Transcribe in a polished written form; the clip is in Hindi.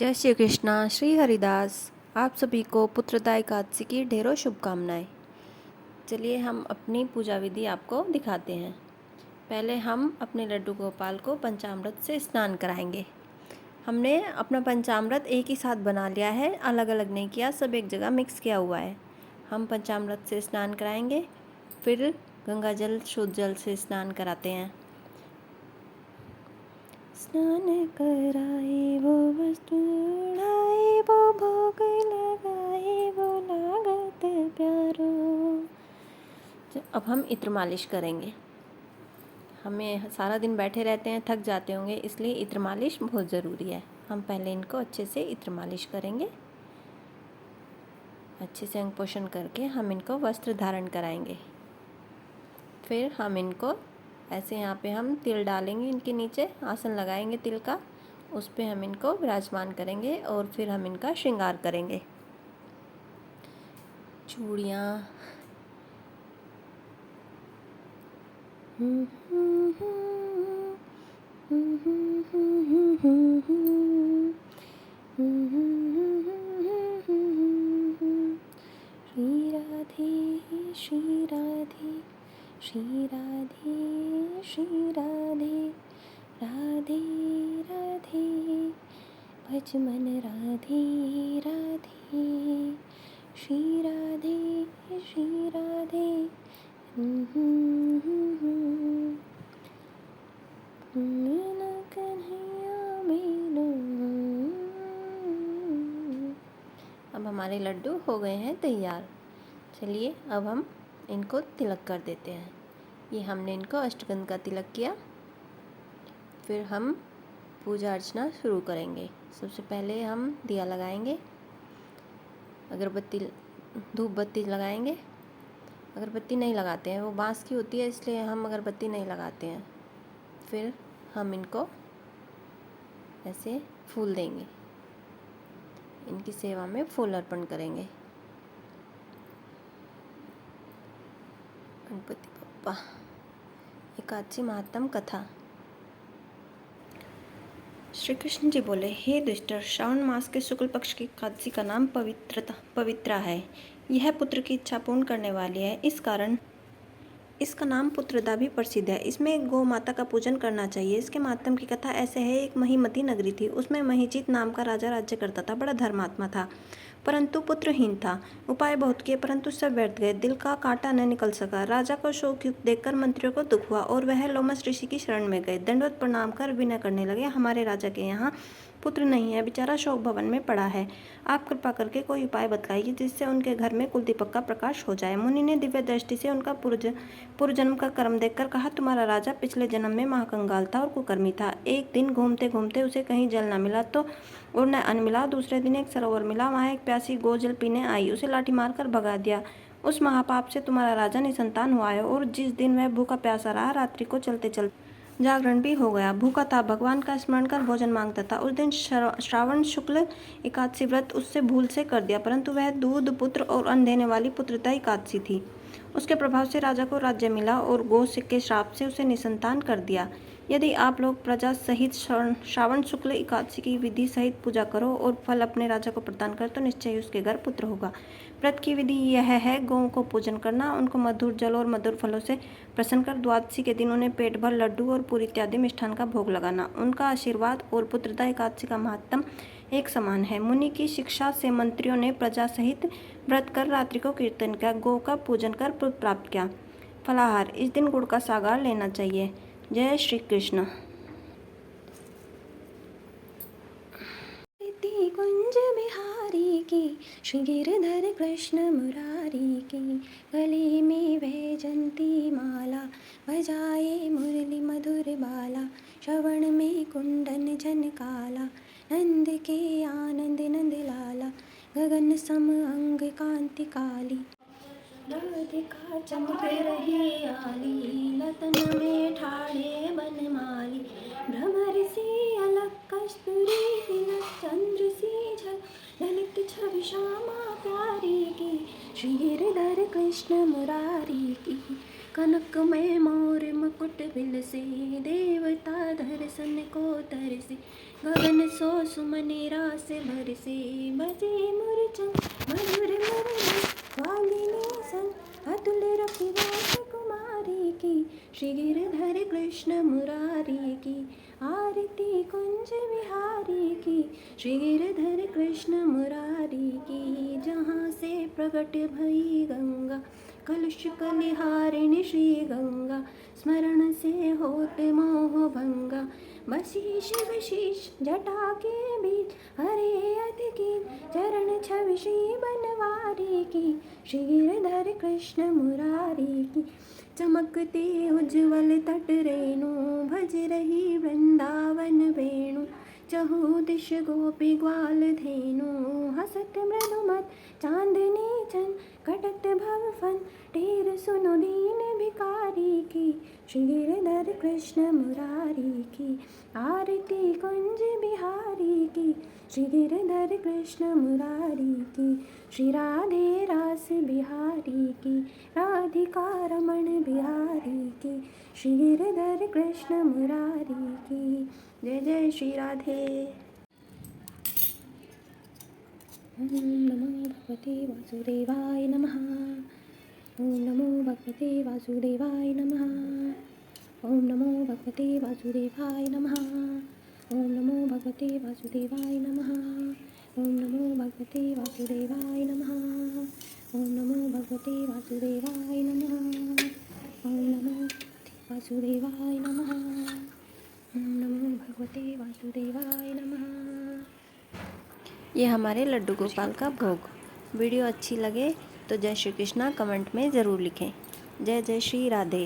जय श्री कृष्णा। श्री हरिदास। आप सभी को पुत्रदा एकादशी की ढेरों शुभकामनाएं। चलिए हम अपनी पूजा विधि आपको दिखाते हैं। पहले हम अपने लड्डू गोपाल को पंचामृत से स्नान कराएंगे। हमने अपना पंचामृत एक ही साथ बना लिया है, अलग अलग नहीं किया, सब एक जगह मिक्स किया हुआ है। हम पंचामृत से स्नान कराएंगे, फिर गंगा जल शुद्ध जल से स्नान कराते हैं। स्नान कराए वो वस्तु उड़ाए, वो भोग लगाए वो लागत प्यारो। अब हम इत्र मालिश करेंगे। हमें सारा दिन बैठे रहते हैं, थक जाते होंगे, इसलिए इत्र मालिश बहुत ज़रूरी है। हम पहले इनको अच्छे से इत्र मालिश करेंगे। अच्छे से अंग पोषण करके हम इनको वस्त्र धारण कराएंगे। फिर हम इनको ऐसे यहाँ पे हम तिल डालेंगे, इनके नीचे आसन लगाएंगे तिल का, उस पे हम इनको विराजमान करेंगे और फिर हम इनका श्रृंगार करेंगे। चूड़ियाँ, श्री राधे श्री राधे श्री राधे श्री राधे राधे राधे भज मन राधे राधे श्री राधे श्री राधे। अब हमारे लड्डू हो गए हैं तैयार। चलिए अब हम इनको तिलक कर देते हैं। ये हमने इनको अष्टगंध का तिलक किया। फिर हम पूजा अर्चना शुरू करेंगे। सबसे पहले हम दिया लगाएंगे, अगरबत्ती धूप बत्ती लगाएंगे। अगरबत्ती नहीं लगाते हैं, वो बांस की होती है, इसलिए हम अगरबत्ती नहीं लगाते हैं। फिर हम इनको ऐसे फूल देंगे, इनकी सेवा में फूल अर्पण करेंगे। गणपति बप्पा। एकादशी महात्म कथा। श्री कृष्ण जी बोले, हे दुष्टर, श्रावण मास के शुक्ल पक्ष की एकादशी का नाम पवित्रा है। यह पुत्र की इच्छा पूर्ण करने वाली है, इस कारण इसका नाम पुत्रदा भी प्रसिद्ध है। इसमें गौ माता का पूजन करना चाहिए। इसके महात्म की कथा ऐसे है। एक महीमती नगरी थी, उसमें महीजीत नाम का राजा राज्य करता था। बड़ा धर्मात्मा था, परंतु पुत्रहीन था। उपाय बहुत किए, परंतु सब व्यर्थ गए। दिल का कांटा न निकल सका। राजा को शोकयुक्त देखकर मंत्रियों को दुख हुआ और वह लोमस ऋषि की शरण में गए। दंडवत प्रणाम कर विनय करने लगे, हमारे राजा के यहाँ पुत्र नहीं है, बेचारा शोक भवन में पड़ा है। आप कृपा करके कोई उपाय बतलाइए जिससे उनके घर में कुल दीपक का प्रकाश हो जाए। मुनि ने दिव्य दृष्टि से उनका पूर्व जन्म का कर्म देखकर कहा, तुम्हारा राजा पिछले जन्म में महाकंगाल था और कुकर्मी था। एक दिन घूमते घूमते उसे कहीं जल न मिला तो और न अन्न मिला। दूसरे दिन एक सरोवर मिला, वहाँ एक प्यासी गो जल पीने आई, उसे लाठी मारकर भगा दिया। उस महापाप से तुम्हारा राजा निसंतान हुआ है और जिस दिन वह भूखा प्यासा रहा, रात्रि को चलते चलते जागरण भी हो गया। भूखा था, भगवान का स्मरण कर भोजन मांगता था। उस दिन श्रावण शुक्ल एकादशी व्रत उससे भूल से कर दिया, परंतु वह दूध पुत्र और अन्न देने वाली पुत्रदा एकादशी थी। उसके प्रभाव से राजा को राज्य मिला और गो के श्राप से उसे निसंतान कर दिया। यदि आप लोग प्रजा सहित श्रावण शुक्ल एकादशी की विधि सहित पूजा करो और फल अपने राजा को प्रदान कर, तो निश्चय ही उसके घर पुत्र होगा। व्रत की विधि यह है, गौओं को पूजन करना, उनको मधुर जल और मधुर फलों से प्रसन्न कर द्वादशी के दिन उन्हें पेट भर लड्डू और पूरी इत्यादि मिष्ठान का भोग लगाना। उनका आशीर्वाद और पुत्रदा एकादशी का महात्म एक समान है। मुनि की शिक्षा से मंत्रियों ने प्रजा सहित व्रत कर रात्रि को कीर्तन किया, गौ का पूजन कर पुत्र प्राप्त किया। फलाहार, इस दिन गुड़ का सागार लेना चाहिए। जय श्री कृष्ण। कुंज बिहारी की, श्री गिरधर कृष्ण मुरारी की, गले में वैजंती माला, बजाए मुरली मधुर बाला, श्रवण में कुंडन झनकाला, नंद के आनंद नंद लाला, गगन सम अंग कांति काली, राधिका चमक रही आली, लतन में ठाड़े बनमाली, भ्रमर सी अलग कस्तूरी तिलक, चंद्र सी झल ललित छवि श्यामा प्यारी की, श्री गिरधर कृष्ण मुरारी की, कनक में मोर मुकुट विलसे, देवता दर्शन को तरसे, गगन सो सुमने रास बरसे, बजे मुरचंद मधुर मुरली, वालिनी संग अतुल रखिवास कुमारी की, श्री गिरधर कृष्ण मुरारी की, आरती कुंज बिहारी की, श्री गिरधर कृष्ण मुरारी की। जहाँ से प्रकट भई गंगा, कलुष कलिहारिणी श्री गंगा, स्मरण से होते मोह भंगा, बशीष विशीष जटा के बीच, हरे अति चरण छवि श्री बनवारी की, श्री गिरधर कृष्ण मुरारी की। चमकते उज्ज्वल तट रेणु, भज रही वृंदावन वेणु, चहु दिश गोपी ग्वाल धेनु, हसत मृदुमत चांदनी चन, कटत भव फन ढेर सुनो दीन भिकारी की, श्री गिरधर कृष्ण मुरारी की, आरती कुंज बिहारी की, श्री गिरधर कृष्ण मुरारी की, श्री राधे रास बिहारी की, राधिका रमण बिहारी की, श्री गिरधर कृष्ण मुरारी की। जय जय श्री राधे। ओम नमो भगवते वासुदेवाय नमः। ओम नमो भगवते वासुदेवाय नमः। ओम नमो भगवते वासुदेवाय नमः। ओम नमो भगवते वासुदेवाय नमः। ओम नमो भगवते वासुदेवाय नमः। ओम नमो भगवते वासुदेवाय नमः। ओम नमो वासुदेवाय नमः। ओम नमो भगवते वासुदेवाय नमः। ये हमारे लड्डू गोपाल का भोग। वीडियो अच्छी लगे तो जय श्री कृष्णा कमेंट में ज़रूर लिखें। जय जय श्री राधे।